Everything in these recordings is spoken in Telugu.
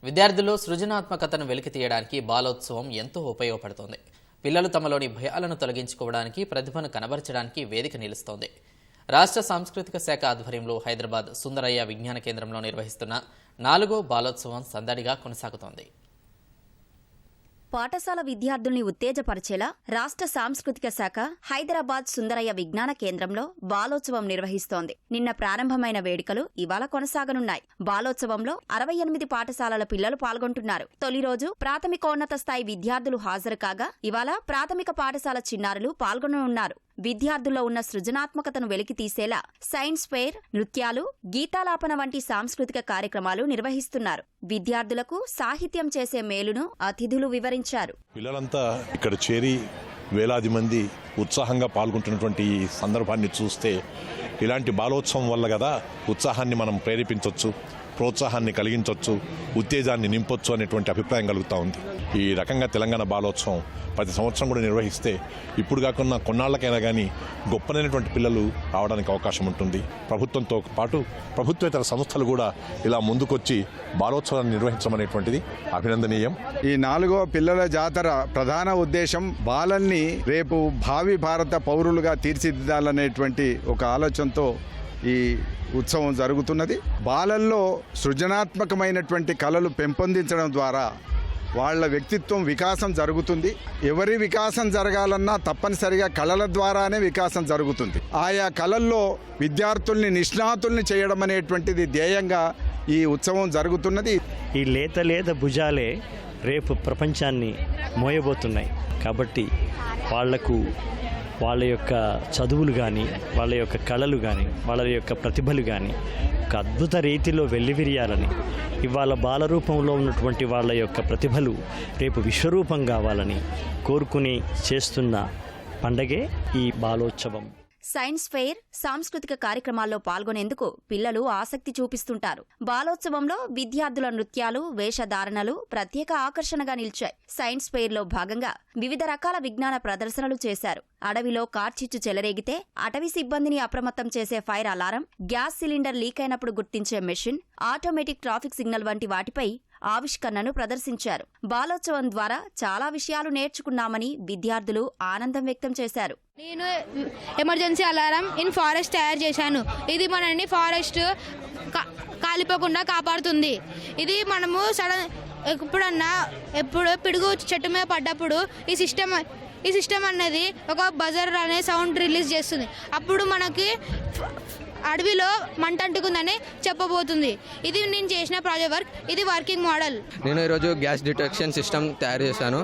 విద్యార్థుల్లో సృజనాత్మకతను వెలికి తీయడానికి బాలోత్సవం ఎంతో ఉపయోగపడుతోంది. పిల్లలు తమలోని భయాలను తొలగించుకోవడానికి, ప్రతిభను కనబరచడానికి వేదిక నిలుస్తోంది. రాష్ట్ర సాంస్కృతిక శాఖ ఆధ్వర్యంలో హైదరాబాద్ సుందరయ్య విజ్ఞాన కేంద్రంలో నిర్వహిస్తున్న 4వ బాలోత్సవం సందడిగా కొనసాగుతోంది. పాఠశాల విద్యార్థుల్ని ఉత్తేజపరిచేలా రాష్ట్ర సాంస్కృతిక శాఖ హైదరాబాద్ సుందరయ్య విజ్ఞాన కేంద్రంలో బాలోత్సవం నిర్వహిస్తోంది. నిన్న ప్రారంభమైన వేడుకలు ఇవాళ కొనసాగనున్నాయి. బాలోత్సవంలో 68 పాఠశాలల పిల్లలు పాల్గొంటున్నారు. తొలి రోజు ప్రాథమికోన్నత స్థాయి విద్యార్థులు హాజరు కాగా ఇవాళ ప్రాథమిక పాఠశాల చిన్నారులు పాల్గొననున్నారు. విద్యార్థుల్లో ఉన్న సృజనాత్మకతను వెలికి తీసేలా సైన్స్ ఫెయిర్, నృత్యాలు, గీతాలాపన వంటి సాంస్కృతిక కార్యక్రమాలు నిర్వహిస్తున్నారు. విద్యార్థులకు సాహిత్యం చేసే మేలును అతిథులు వివరించారు. పిల్లలంతా ఇక్కడ చేరి వేలాది మంది ఉత్సాహంగా పాల్గొంటున్నటువంటి ఈ సందర్భాన్ని చూస్తే ఇలాంటి బాలోత్సవం వల్ల కదా ఉత్సాహాన్ని మనం ప్రేరేపించవచ్చు, ప్రోత్సాహాన్ని కలిగించవచ్చు, ఉత్తేజాన్ని నింపొచ్చు అనేటువంటి అభిప్రాయం కలుగుతూ ఉంది. ఈ రకంగా తెలంగాణ బాలోత్సవం ప్రతి సంవత్సరం కూడా నిర్వహిస్తే ఇప్పుడు కాకుండా కొన్నాళ్లకైనా కానీ గొప్పనైనటువంటి పిల్లలు రావడానికి అవకాశం ఉంటుంది. ప్రభుత్వంతో పాటు ప్రభుత్వేతర సంస్థలు కూడా ఇలా ముందుకొచ్చి బాలోత్సవాన్ని నిర్వహించమనేటువంటిది అభినందనీయం. ఈ 4వ పిల్లల జాతర ప్రధాన ఉద్దేశం బాలల్ని రేపు భావి భారత పౌరులుగా తీర్చిదిద్దాలనేటువంటి ఒక ఆలోచనతో ఈ ఉత్సవం జరుగుతున్నది. బాలల్లో సృజనాత్మకమైనటువంటి కళలు పెంపొందించడం ద్వారా వాళ్ళ వ్యక్తిత్వం వికాసం జరుగుతుంది. ఎవరి వికాసం జరగాలన్నా తప్పనిసరిగా కళల ద్వారానే వికాసం జరుగుతుంది. ఆయా కళల్లో విద్యార్థుల్ని నిష్ణాతుల్ని చేయడం అనేటువంటిది ధ్యేయంగా ఈ ఉత్సవం జరుగుతున్నది. ఈ లేత భుజాలే రేపు ప్రపంచాన్ని మోయబోతున్నాయి. కాబట్టి వాళ్లకు వాళ్ళ యొక్క చదువులు కానీ, వాళ్ళ యొక్క కళలు కానీ, వాళ్ళ యొక్క ప్రతిభలు కానీ ఒక అద్భుత రీతిలో వెల్లివిరియాలని, ఇవాళ బాలరూపంలో ఉన్నటువంటి వాళ్ళ యొక్క ప్రతిభలు రేపు విశ్వరూపం కావాలని కోరుకుని చేస్తున్న పండగే ఈ బాలోత్సవం. సైన్స్ ఫెయిర్, సాంస్కృతిక కార్యక్రమాల్లో పాల్గొనేందుకు పిల్లలు ఆసక్తి చూపిస్తుంటారు. బాలోత్సవంలో విద్యార్థుల నృత్యాలు, వేషధారణలు ప్రత్యేక ఆకర్షణగా నిలిచాయి. సైన్స్ ఫెయిర్లో భాగంగా వివిధ రకాల విజ్ఞాన ప్రదర్శనలు చేశారు. అడవిలో కార్చిచ్చు చెలరేగితే అటవీ సిబ్బందిని అప్రమత్తం చేసే fire alarm, gas cylinder leak అయినప్పుడు గుర్తించే మెషిన్, ఆటోమేటిక్ ట్రాఫిక్ సిగ్నల్ వంటి వాటిపై ఆవిష్కరణను ప్రదర్శించారు. బాలోత్సవం ద్వారా చాలా విషయాలు నేర్చుకున్నామని విద్యార్థులు ఆనందం వ్యక్తం చేశారు. నేను ఎమర్జెన్సీ అలారం ఇన్ ఫారెస్ట్ తయారు చేశాను. ఇది మనల్ని ఫారెస్ట్ కాలిపోకుండా కాపాడుతుంది. ఇది మనము ఎప్పుడు పిడుగు చెట్టు మీద పడ్డప్పుడు ఈ సిస్టమ్ అనేది ఒక బజర్ అనే సౌండ్ రిలీజ్ చేస్తుంది. అప్పుడు మనకి అడవిలో మంట అంటుకుందని చెప్పబోతుంది. ఇది నేను చేసిన ప్రాజెక్ట్ వర్క్. ఇది వర్కింగ్ మోడల్. నేను ఈరోజు గ్యాస్ డిటెక్షన్ సిస్టమ్ తయారు చేశాను.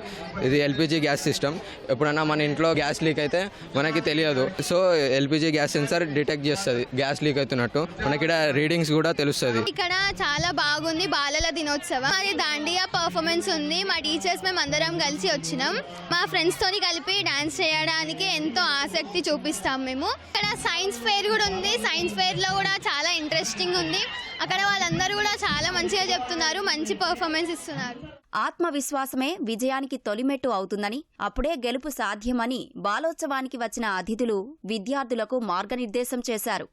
ఇది ఎల్పిజి గ్యాస్ సిస్టమ్. ఎప్పుడన్నా మన ఇంట్లో గ్యాస్ లీక్ అయితే మనకి తెలియదు. So LPG gas sensor detect చేస్తుంది గ్యాస్ లీక్ అవుతున్నట్టు. మనకి ఇక్కడ రీడింగ్స్ కూడా తెలుస్తుంది. ఇక్కడ చాలా బాగుంది బాలల దినోత్సవం. అది దాండియా పర్ఫార్మెన్స్ ఉంది. మా టీచర్స్ మేము అందరం కలిసి వచ్చినాం. మా ఫ్రెండ్స్ తోని కలిపి డాన్స్ చేయడానికి ఎంతో ఆసక్తి చూపిస్తాం మేము. ఇక్కడ సైన్స్ ఫెయిర్ కూడా ఉంది. సైన్స్ ఫెయిర్ లో కూడా చాలా ఇంట్రెస్టింగ్ ఉంది. అక్కడ వాళ్ళందరూ కూడా చాలా మంచిగా చెప్తున్నారు, మంచి పర్ఫార్మెన్స్ ఇస్తున్నారు. ఆత్మవిశ్వాసమే విజయానికి తొలిమెట్టు అవుతుందని, అప్పుడే గెలుపు సాధ్యమని బాలోత్సవానికి వచ్చిన అతిథులు విద్యార్థులకు మార్గనిర్దేశం చేశారు.